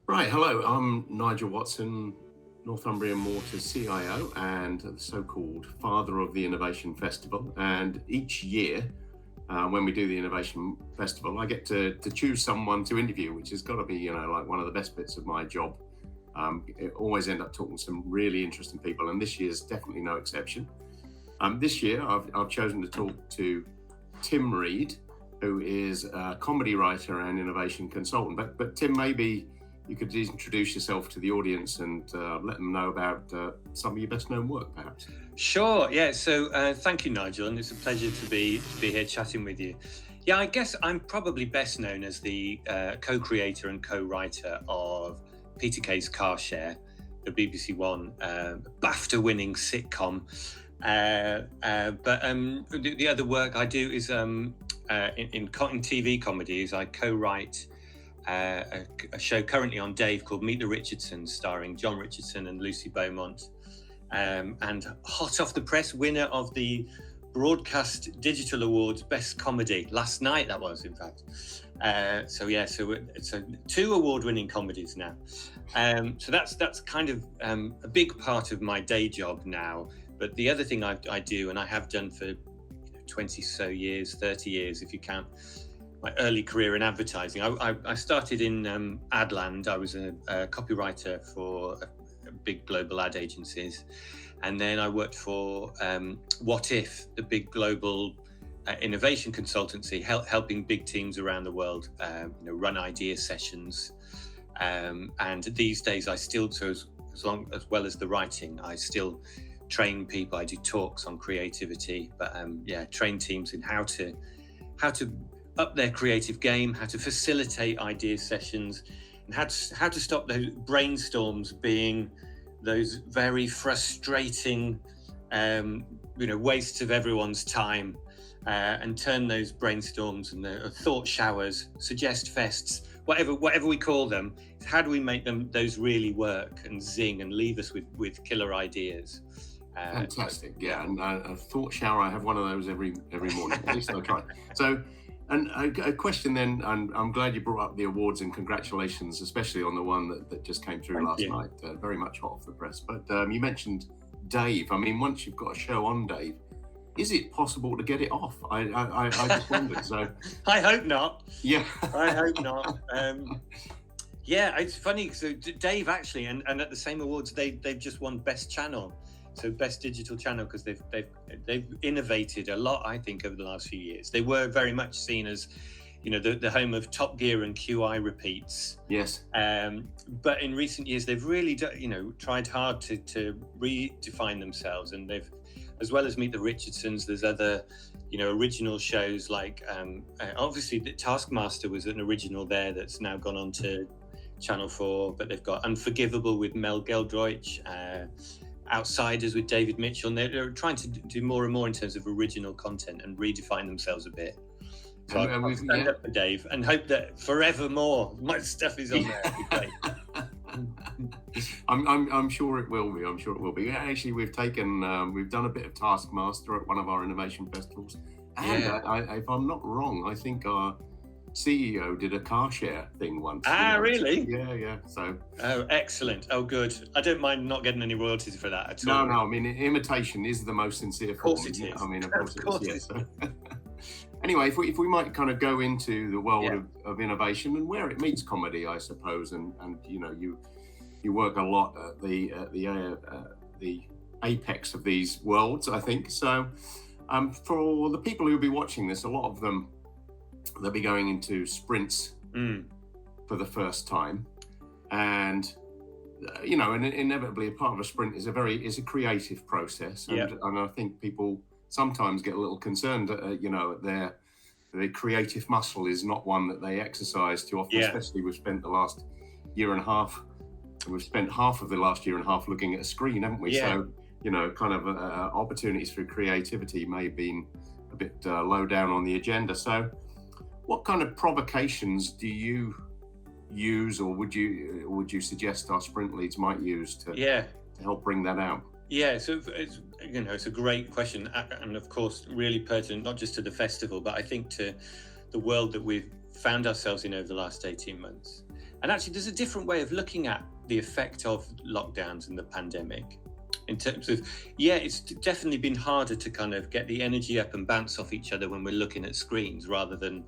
Right, hello. I'm Nigel Watson, Northumbrian Water's CIO and the so-called father of the Innovation Festival. And each year, when we do the Innovation Festival, I get to choose someone to interview, which has got to be, like one of the best bits of my job. It always end up talking to some really interesting people, and this year's definitely no exception. This year, I've chosen to talk to Tim Reid, who is a comedy writer and innovation consultant. But Tim, maybe you could introduce yourself to the audience and let them know about some of your best known work, perhaps. Sure. Yeah. So thank you, Nigel, and it's a pleasure to be here chatting with you. Yeah, I guess I'm probably best known as the co-creator and co-writer of Peter Kay's Car Share, the BBC One BAFTA-winning sitcom. But the other work I do is in TV comedies. I co-write a show currently on Dave called Meet the Richardsons, starring John Richardson and Lucy Beaumont, and hot off the press, winner of the Broadcast Digital Awards Best Comedy last night. That was, in fact. So it's two award-winning comedies now. So that's kind of a big part of my day job now. But the other thing I do, and I have done for 20 so years, 30 years, if you count my early career in advertising. I started in Adland. I was a copywriter for big global ad agencies. And then I worked for What If, the big global innovation consultancy, helping big teams around the world run idea sessions. And these days I still, so as well as the writing, I still train people. I do talks on creativity, but train teams in how to up their creative game, how to facilitate idea sessions, and how to stop those brainstorms being those very frustrating, wastes of everyone's time, and turn those brainstorms and the thought showers, suggest fests, whatever we call them. How do we make those really work and zing and leave us with killer ideas? Fantastic, yeah. And a thought shower, I have one of those every morning. At least I try. So. And a question then, and I'm glad you brought up the awards, and congratulations, especially on the one that just came through last night. Very much hot off the press. But you mentioned Dave. I mean, once you've got a show on Dave, is it possible to get it off? I just wondered. So I hope not. Yeah. I hope not. Yeah, it's funny. So Dave actually, and at the same awards, they've just won Best Channel. So Best Digital Channel, because they've innovated a lot, I think, over the last few years. They were very much seen as, the home of Top Gear and QI repeats. Yes. But in recent years, they've really, tried hard to redefine themselves, and they've, as well as Meet the Richardsons, there's other, original shows like, obviously, the Taskmaster was an original there that's now gone on to Channel 4, but they've got Unforgivable with Mel Geldroych, Outsiders with David Mitchell, and they're trying to do more and more in terms of original content and redefine themselves a bit. So I'll stand up for Dave and hope that forevermore my stuff is on there. It'd be great. I'm sure it will be. I'm sure it will be. Actually, we've done a bit of Taskmaster at one of our innovation festivals, and if I'm not wrong, I think our CEO did a car share thing once. Really? Yeah. So. Oh, excellent. Oh, good. I don't mind not getting any royalties for that at all. No. I mean, imitation is the most sincere form. Of course it is. I mean, of course it is. Yeah, so. Anyway, if we might kind of go into the world of innovation and where it meets comedy, I suppose, and you work a lot at the apex of these worlds, I think. So, for the people who'll be watching this, a lot of them, they'll be going into sprints for the first time, and and inevitably a part of a sprint is a creative process, and I think people sometimes get a little concerned that their creative muscle is not one that they exercise too often. Especially we've spent the last year and a half, we've spent half of the last year and a half looking at a screen, haven't we? So kind of opportunities for creativity may have been a bit low down on the agenda. So what kind of provocations do you use, or would you suggest our sprint leads might use to help bring that out? Yeah, so it's a great question, and of course really pertinent not just to the festival, but I think to the world that we've found ourselves in over the last 18 months. And actually, there's a different way of looking at the effect of lockdowns and the pandemic. In terms of, it's definitely been harder to kind of get the energy up and bounce off each other when we're looking at screens, rather than,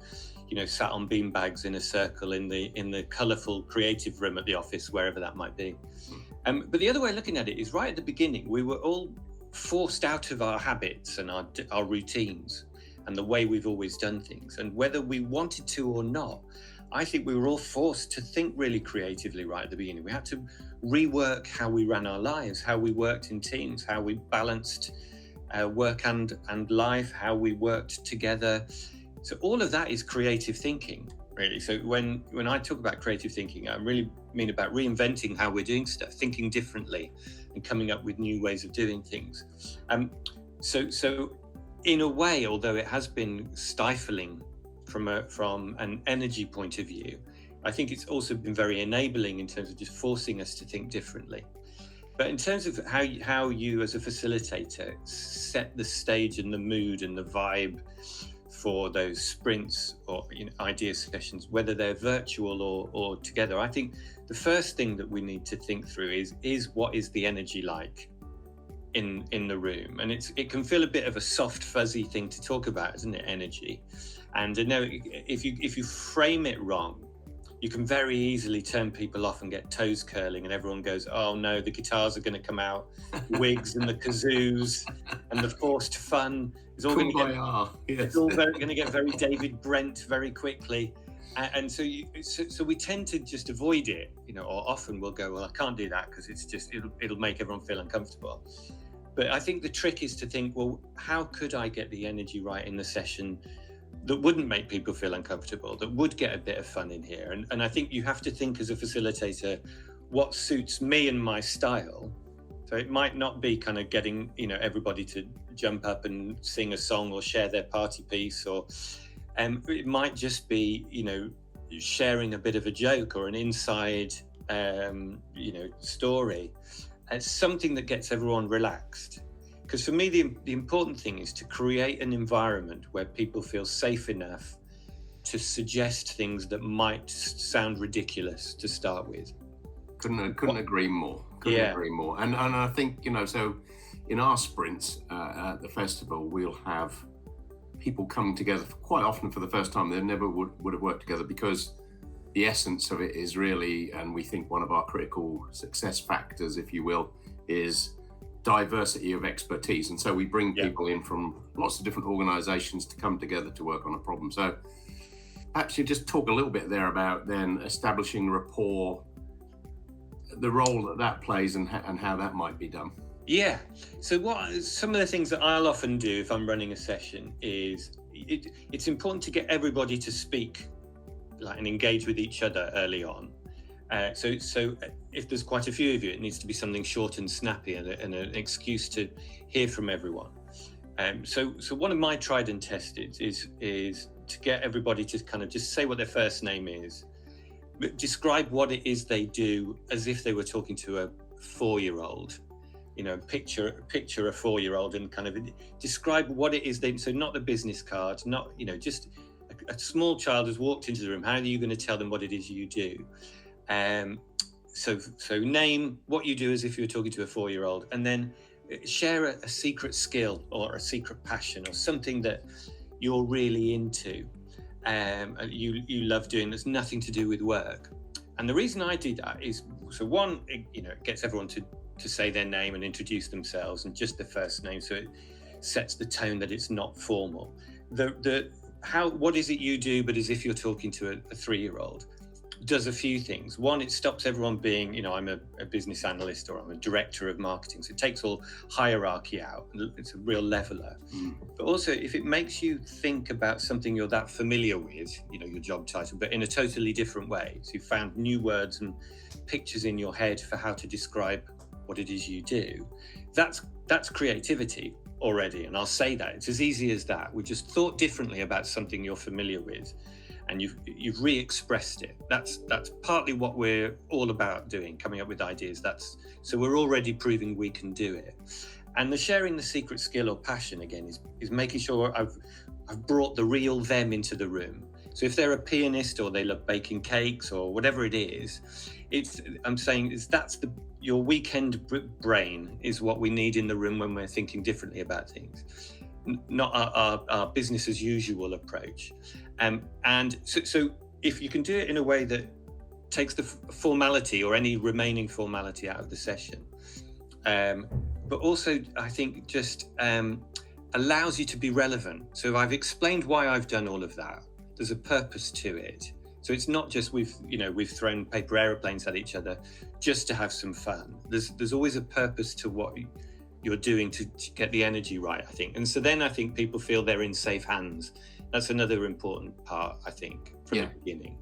sat on beanbags in a circle in the colourful creative room at the office, wherever that might be. But the other way of looking at it is, right at the beginning, we were all forced out of our habits and our routines and the way we've always done things. And whether we wanted to or not, I think we were all forced to think really creatively right at the beginning. We had to rework how we ran our lives, how we worked in teams, how we balanced work and life, how we worked together. So all of that is creative thinking, really. So when I talk about creative thinking, I really mean about reinventing how we're doing stuff, thinking differently and coming up with new ways of doing things. So in a way, although it has been stifling from an energy point of view, I think it's also been very enabling in terms of just forcing us to think differently. But in terms of how you as a facilitator set the stage and the mood and the vibe for those sprints or idea sessions, whether they're virtual or together, I think the first thing that we need to think through is what is the energy like in the room. And it can feel a bit of a soft, fuzzy thing to talk about, isn't it? Energy. And if you frame it wrong, you can very easily turn people off and get toes curling, and everyone goes, oh no, the guitars are going to come out, wigs and the kazoos and the forced fun is all going to get very David Brent very quickly. And so we tend to just avoid it, or often we'll go, well, I can't do that because it'll make everyone feel uncomfortable. But I think the trick is to think, well, how could I get the energy right in the session that wouldn't make people feel uncomfortable, that would get a bit of fun in here? And I think you have to think as a facilitator, what suits me and my style. So it might not be kind of getting, everybody to jump up and sing a song or share their party piece, or it might just be, sharing a bit of a joke or an inside, story. It's something that gets everyone relaxed. Because for me, the important thing is to create an environment where people feel safe enough to suggest things that might sound ridiculous to start with. Couldn't agree more. Agree more. And I think, so in our sprints at the festival, we'll have people coming together quite often for the first time. They never would have worked together, because the essence of it is really, and we think one of our critical success factors, if you will, is diversity of expertise. And so we bring people in from lots of different organizations to come together to work on a problem. So perhaps you just talk a little bit there about then establishing rapport, the role that plays and how that might be done. Yeah. So some of the things that I'll often do if I'm running a session is it's important to get everybody to speak and engage with each other early on. So if there's quite a few of you, it needs to be something short and snappy and an excuse to hear from everyone. So one of my tried and tested is to get everybody to kind of just say what their first name is, describe what it is they do as if they were talking to a 4-year-old. Picture a 4-year-old and kind of describe what it is so not the business card, not, just a small child has walked into the room. How are you going to tell them what it is you do? So name what you do as if you were talking to a 4-year-old, and then share a secret skill or a secret passion or something that you're really into, you love doing that's nothing to do with work. And the reason I do that is, so one, it gets everyone to say their name and introduce themselves, and just the first name, so it sets the tone that it's not formal. What is it you do, but as if you're talking to a 3-year-old, does a few things. One, it stops everyone being, I'm a business analyst or I'm a director of marketing. So it takes all hierarchy out. It's a real leveler. But also, if it makes you think about something you're that familiar with, your job title, but in a totally different way. So you found new words and pictures in your head for how to describe what it is you do. That's creativity already. And I'll say that. It's as easy as that. We just thought differently about something you're familiar with, and you've re-expressed it. That's partly what we're all about doing, coming up with ideas. So we're already proving we can do it. And the sharing the secret skill or passion again is making sure I've brought the real them into the room. So if they're a pianist or they love baking cakes or whatever it is, your weekend brain is what we need in the room when we're thinking differently about things, not our business as usual approach. And so if you can do it in a way that takes the formality or any remaining formality out of the session, but also I think just allows you to be relevant. So I've explained why I've done all of that. There's a purpose to it. So it's not just we've thrown paper aeroplanes at each other just to have some fun. There's always a purpose to what you're doing to get the energy right, I think. And so then I think people feel they're in safe hands. That's another important part, I think, from the beginning.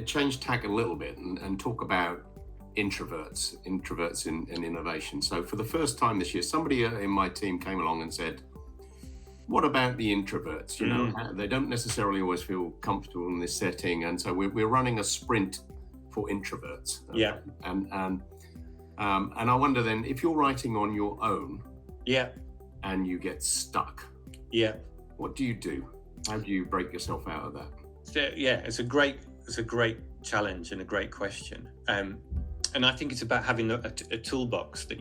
Change tack a little bit and talk about introverts in innovation. So for the first time this year, somebody in my team came along and said, what about the introverts? You know, they don't necessarily always feel comfortable in this setting. And so we're running a sprint for introverts. Yeah. And I wonder then, if you're writing on your own and you get stuck, what do you do? How do you break yourself out of that? So, it's a great challenge and a great question. And I think it's about having a toolbox that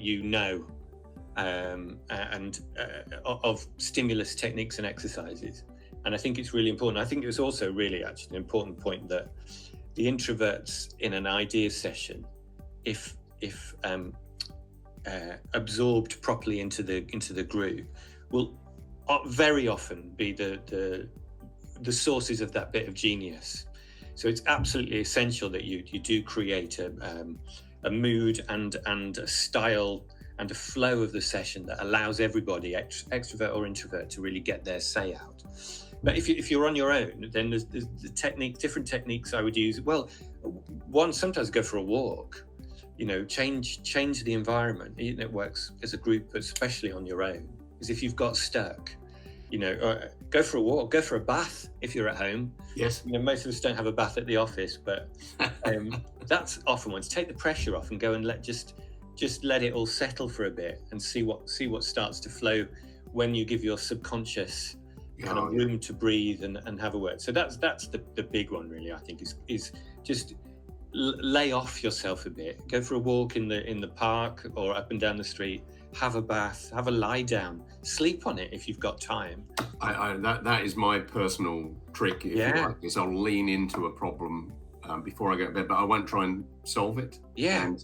of stimulus techniques and exercises. And I think it's really important. I think it was also really actually an important point that the introverts in an idea session, if absorbed properly into the group, will very often be the sources of that bit of genius. So it's absolutely essential that you do create a mood and a style and a flow of the session that allows everybody, extrovert or introvert, to really get their say out. But if you're on your own, then there's the different techniques I would use. Well, one, sometimes go for a walk, change the environment. It works as a group, but especially on your own. Because if you've got stuck, go for a walk, go for a bath if you're at home. Yes. Most of us don't have a bath at the office, but that's often one to take the pressure off and go and just let it all settle for a bit and see what starts to flow when you give your subconscious kind of room to breathe and have a word. So that's the big one, really. I think is just lay off yourself a bit. Go for a walk in the park or up and down the street. Have a bath. Have a lie down. Sleep on it if you've got time. That is my personal trick. If you like, is I'll lean into a problem before I go to bed, but I won't try and solve it. Yeah. And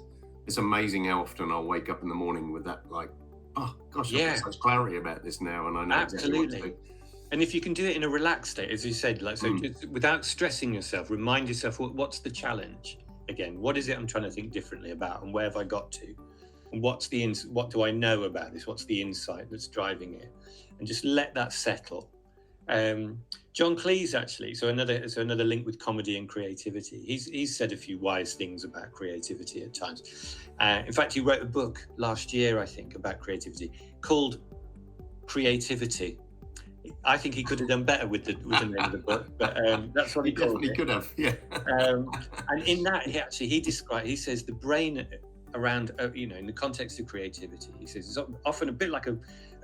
it's amazing how often I'll wake up in the morning with that, like, oh gosh, I've got such clarity about this now, and I know exactly what to do. And if you can do it in a relaxed state, as you said, just without stressing yourself, remind yourself what's the challenge again. What is it I'm trying to think differently about, and where have I got to, and what do I know about this? What's the insight that's driving it, and just let that settle. John Cleese, actually, so another link with comedy and creativity. He's said a few wise things about creativity at times. In fact, he wrote a book last year, I think, about creativity called Creativity. I think he could have done better with the name of the book, but that's what he called it. He definitely could have, yeah. And in that, he says the brain around, in the context of creativity, he says it's often a bit like a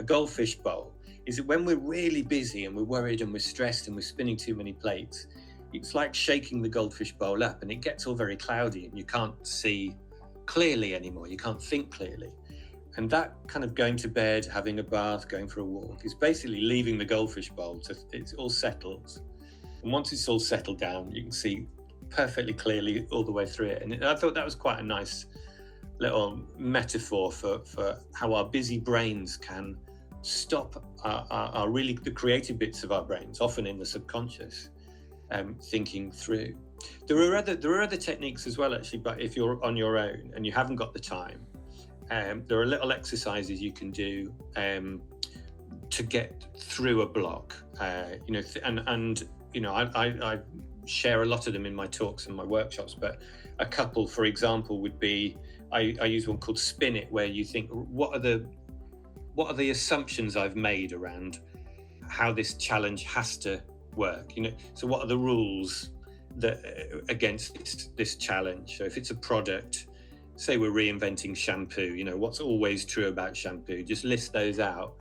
goldfish bowl. Is that when we're really busy and we're worried and we're stressed and we're spinning too many plates, it's like shaking the goldfish bowl up and it gets all very cloudy and you can't see clearly anymore. You can't think clearly. And that kind of going to bed, having a bath, going for a walk is basically leaving the goldfish bowl. It all settles. And once it's all settled down, you can see perfectly clearly all the way through it. And I thought that was quite a nice little metaphor for how our busy brains can stop our really the creative bits of our brains, often in the subconscious, thinking through. There are other techniques as well, actually, but if you're on your own and you haven't got the time, there are little exercises you can do to get through a block. I share a lot of them in my talks and my workshops, but a couple, for example, would be I use one called Spin It, where you think, what are the assumptions I've made around how this challenge has to work? So what are the rules that against this challenge? So if it's a product, say we're reinventing shampoo, what's always true about shampoo? Just list those out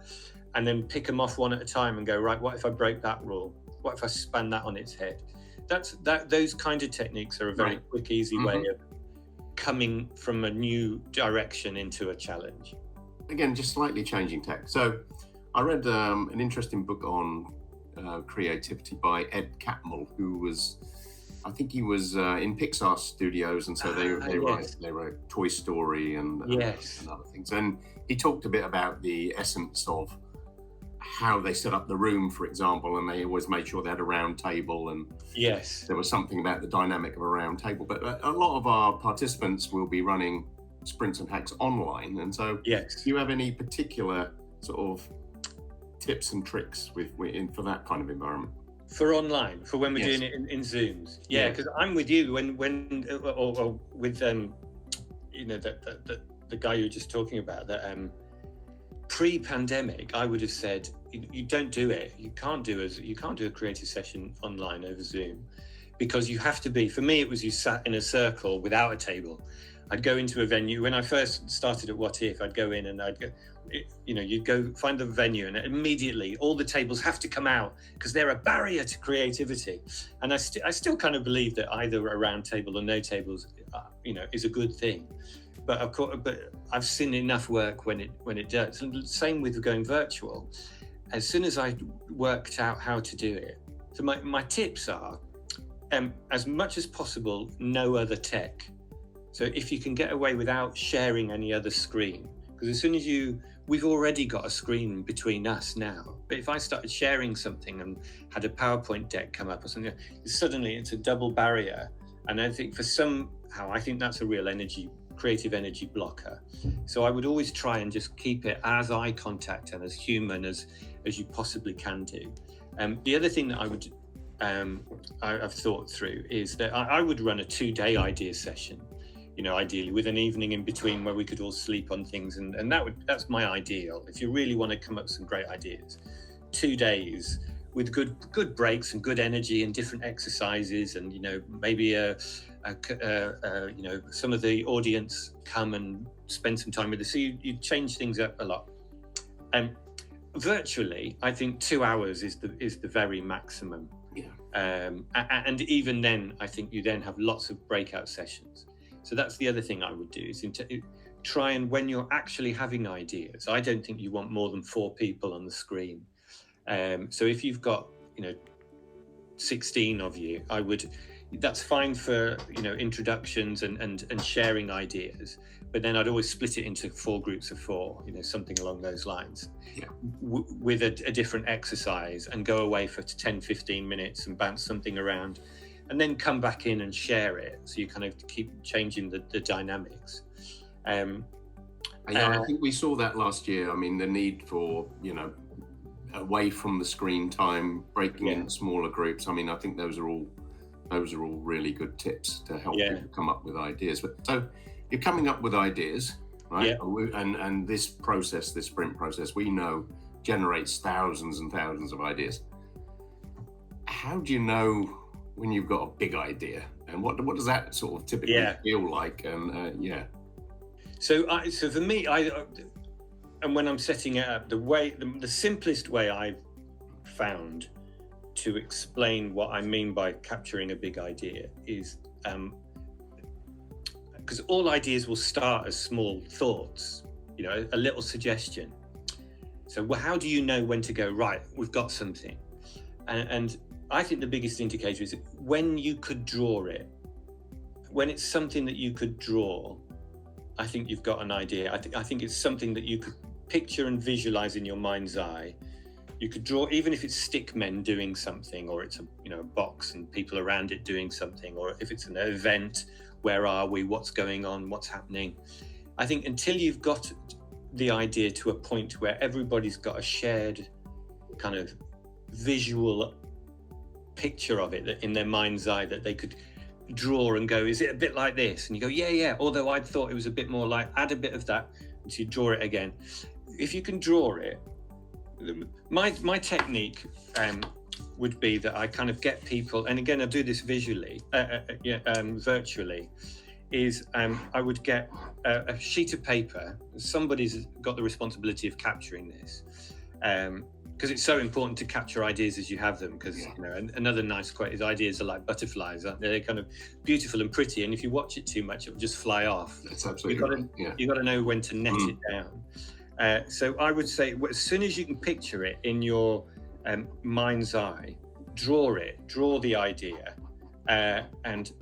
and then pick them off one at a time and go, right, what if I break that rule? What if I span that on its head? those kind of techniques are a very quick, easy way of coming from a new direction into a challenge. Again, just slightly changing tack. So I read an interesting book on creativity by Ed Catmull, who was, I think he was in Pixar Studios, and so they wrote Toy Story and other things. And he talked a bit about the essence of how they set up the room, for example, and they always made sure they had a round table, and there was something about the dynamic of a round table. But a lot of our participants will be running sprints and hacks online, and so do you have any particular sort of tips and tricks for that kind of environment? For online, for when we're doing it in Zooms, because I'm with you when or with you know, the guy you were just talking about, that pre-pandemic, I would have said you don't do it. You can't do a creative session online over Zoom, because you have to be. For me, it was you sat in a circle without a table. I'd go into a venue when I first started at What If. I'd go in and I'd go, you know, you'd go find the venue, and immediately all the tables have to come out because they're a barrier to creativity. And I still kind of believe that either a round table or no tables, you know, is a good thing. But of course, I've seen enough work when it does. And same with going virtual. As soon as I worked out how to do it, so my tips are, as much as possible, no other tech. So if you can get away without sharing any other screen, because as soon as we've already got a screen between us now. But if I started sharing something and had a PowerPoint deck come up or something, suddenly it's a double barrier. And I think I think that's a real creative energy blocker. So I would always try and just keep it as eye contact and as human as you possibly can do. The other thing that I've thought through is that I would run a 2-day idea session, you know, ideally with an evening in between where we could all sleep on things, and that's my ideal. If you really want to come up with some great ideas, 2 days with good breaks and good energy and different exercises, and you know, maybe you know, some of the audience come and spend some time with us. So you change things up a lot. Virtually, I think 2 hours is the very maximum. And even then, I think you then have lots of breakout sessions. So that's the other thing I would do, is try and, when you're actually having ideas, I don't think you want more than 4 people on the screen. So if you've got, you know, 16 of you, that's fine for, you know, introductions and sharing ideas. But then I'd always split it into 4 groups of 4, you know, something along those lines, with a different exercise, and go away for 10, 15 minutes and bounce something around, and then come back in and share it. So you kind of keep changing the dynamics. I think we saw that last year. I mean, the need for, you know, away from the screen time, breaking into smaller groups. I mean, I think those are all really good tips to help people come up with ideas. But so you're coming up with ideas, right? And this sprint process, we know generates thousands and thousands of ideas. How do you know when you've got a big idea, and what does that sort of typically feel like? And so for me, and when I'm setting it up, the simplest way I've found to explain what I mean by capturing a big idea is, because all ideas will start as small thoughts, you know, a little suggestion. So how do you know when to go, right, we've got something? And I think the biggest indicator is when you could draw it. When it's something that you could draw, I think you've got an idea. I think it's something that you could picture and visualize in your mind's eye. You could draw, even if it's stick men doing something, or it's a box and people around it doing something, or if it's an event, where are we, what's going on, what's happening. I think until you've got the idea to a point where everybody's got a shared kind of visual picture of it, that in their mind's eye, that they could draw and go, is it a bit like this? And you go, yeah, although I'd thought it was a bit more like, add a bit of that, and so you draw it again. If you can draw it, my technique would be that I kind of get people, and again I do this visually, virtually, is I would get a sheet of paper. Somebody's got the responsibility of capturing this, because it's so important to capture ideas as you have them. Because another nice quote is, ideas are like butterflies, aren't they? They're kind of beautiful and pretty, and if you watch it too much, it'll just fly off. That's absolutely right. You've got to know when to net it down. So I would say, as soon as you can picture it in your mind's eye, draw the idea, and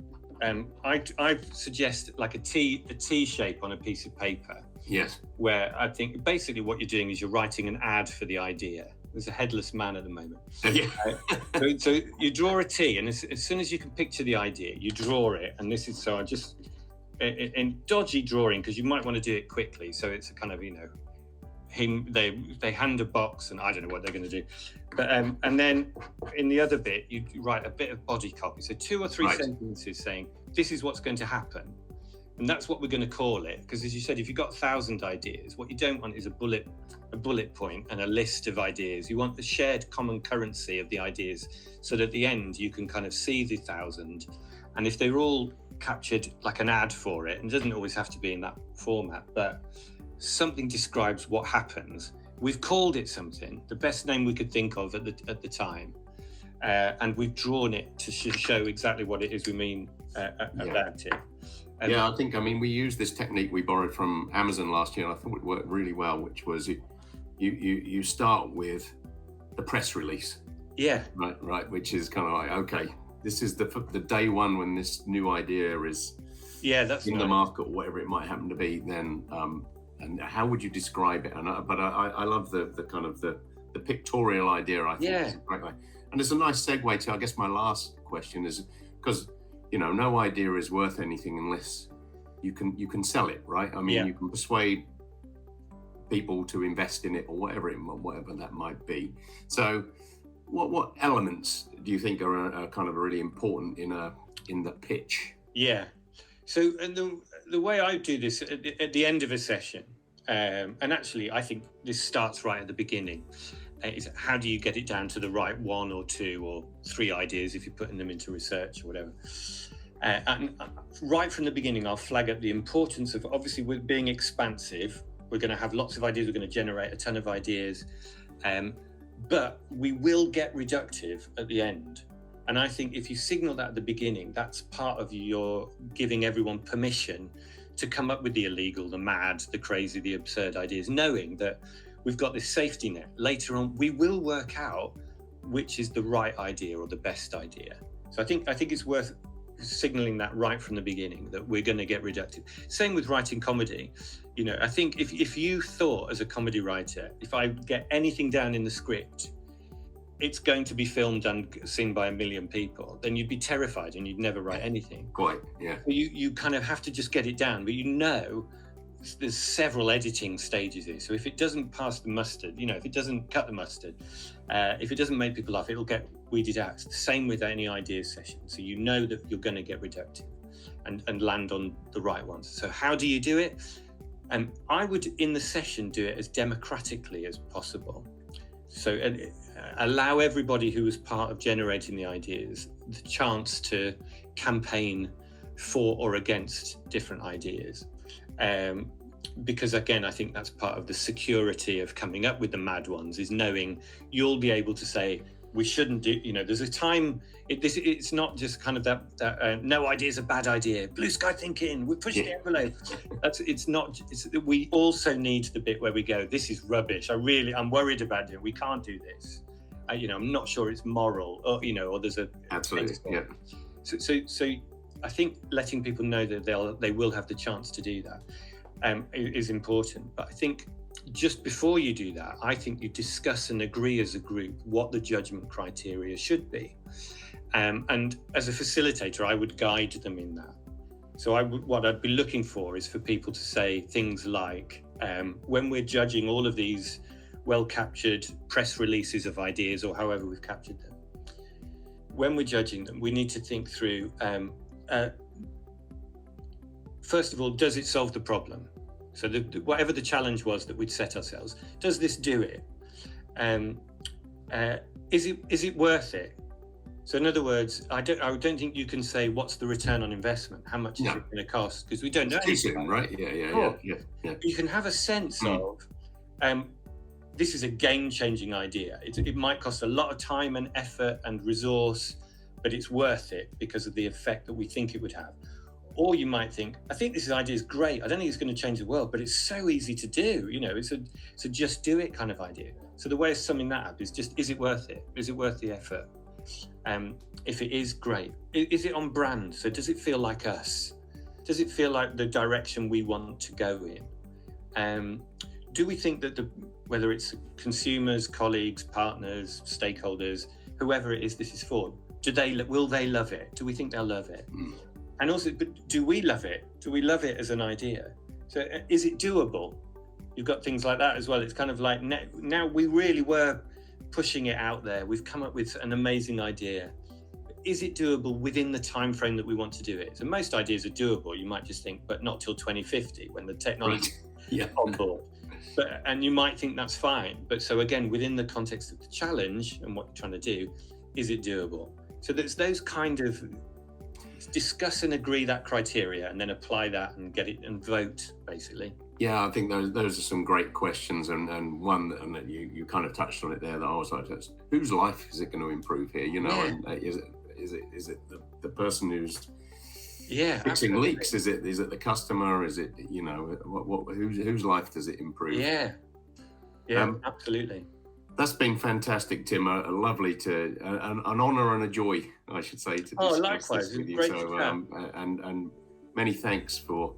I suggest like a T shape on a piece of paper. Yes. Where I think basically what you're doing is you're writing an ad for the idea. There's a headless man at the moment. So you draw a T, and as soon as you can picture the idea, you draw it. And this is, so I just, in dodgy drawing, because you might want to do it quickly. So it's a kind of, they hand a box, and I don't know what they're going to do. But and then in the other bit, you write a bit of body copy. So 2 or 3 sentences saying, this is what's going to happen. And that's what we're going to call it. Because as you said, if you've got 1,000 ideas, what you don't want is a bullet point and a list of ideas. You want the shared common currency of the ideas, so that at the end you can kind of see the 1,000. And if they're all captured like an ad for it, and it doesn't always have to be in that format, but something describes what happens. We've called it something, the best name we could think of at the time. And we've drawn it to show exactly what it is we mean about it. I think, we used this technique we borrowed from Amazon last year, and I thought it worked really well, which was you start with the press release. Yeah. Right, which is kind of like, okay, this is the day one when this new idea is in the market, or whatever it might happen to be, then, and how would you describe it? But I love the kind of the pictorial idea, I think. Is a great way. And it's a nice segue to, I guess, my last question is, because no idea is worth anything unless you can sell it, right? You can persuade people to invest in it, or whatever that might be. So, what elements do you think are kind of really important in the pitch? Yeah. So, and the way I do this at the end of a session, and actually I think this starts right at the beginning. Is how do you get it down to the right 1 or 2 or 3 ideas if you're putting them into research or whatever. And right from the beginning, I'll flag up the importance of, obviously, we're being expansive. We're going to have lots of ideas. We're going to generate a ton of ideas. But we will get reductive at the end. And I think if you signal that at the beginning, that's part of your giving everyone permission to come up with the illegal, the mad, the crazy, the absurd ideas, knowing that we've got this safety net. Later on, we will work out which is the right idea or the best idea. So I think it's worth signaling that right from the beginning, that we're going to get reductive. Same with writing comedy. I think if you thought as a comedy writer, if I get anything down in the script, it's going to be filmed and seen by 1 million people, then you'd be terrified and you'd never write anything. Quite, yeah. You kind of have to just get it down, but there's several editing stages here. So if it doesn't pass the mustard, if it doesn't cut the mustard, if it doesn't make people laugh, it'll get weeded out. It's the same with any ideas session. So that you're going to get reductive and land on the right ones. So how do you do it? I would, in the session, do it as democratically as possible. So allow everybody who was part of generating the ideas the chance to campaign for or against different ideas. Because again, I think that's part of the security of coming up with the mad ones, is knowing you'll be able to say, we shouldn't do, there's a time, it's not just kind of that no idea is a bad idea, blue sky thinking, we push the envelope. We also need the bit where we go, this is rubbish, I'm worried about it, we can't do this. I'm not sure it's moral, or there's a... Absolutely, yeah. So I think letting people know that they will have the chance to do that is important. But I think just before you do that, I think you discuss and agree as a group what the judgment criteria should be. And as a facilitator, I would guide them in that. So what I'd be looking for is for people to say things like, when we're judging all of these well-captured press releases of ideas, or however we've captured them, when we're judging them, we need to think through, first of all, does it solve the problem? So whatever the challenge was that we'd set ourselves, does this do it? Is it worth it? So in other words, I don't think you can say what's the return on investment, how much is it going to cost, because we don't know anything, right? Yeah. You can have a sense of this is a game-changing idea. It might cost a lot of time and effort and resource, but it's worth it because of the effect that we think it would have. Or you might think, I think this idea is great. I don't think it's going to change the world, but it's so easy to do. It's a just do it kind of idea. So the way of summing that up is just, is it worth it? Is it worth the effort? If it is, great. Is it on brand? So does it feel like us? Does it feel like the direction we want to go in? Do we think that whether it's consumers, colleagues, partners, stakeholders, whoever it is this is for, will they love it? Do we think they'll love it? And also, but do we love it? Do we love it as an idea? So is it doable? You've got things like that as well. It's kind of like now we really were pushing it out there. We've come up with an amazing idea. Is it doable within the time frame that we want to do it? So most ideas are doable. You might just think, but not till 2050 when the technology is on board. And you might think that's fine. But so again, within the context of the challenge and what you're trying to do, is it doable? So there's those kind of discuss and agree that criteria and then apply that and get it and vote, basically. Yeah, I think those are some great questions, and one that you kind of touched on it there that I was like, whose life is it going to improve here? And is it the person who's fixing absolutely. leaks? Is it the customer? Is it whose life does it improve? Absolutely. That's been fantastic, Tim. Lovely an honour and a joy, I should say, to discuss likewise. this with you. Great and many thanks for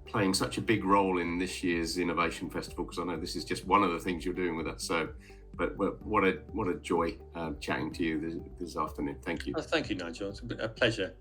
playing such a big role in this year's Innovation Festival, because I know this is just one of the things you're doing with us. So, but what a joy chatting to you this afternoon. Thank you. Thank you, Nigel. It's a pleasure.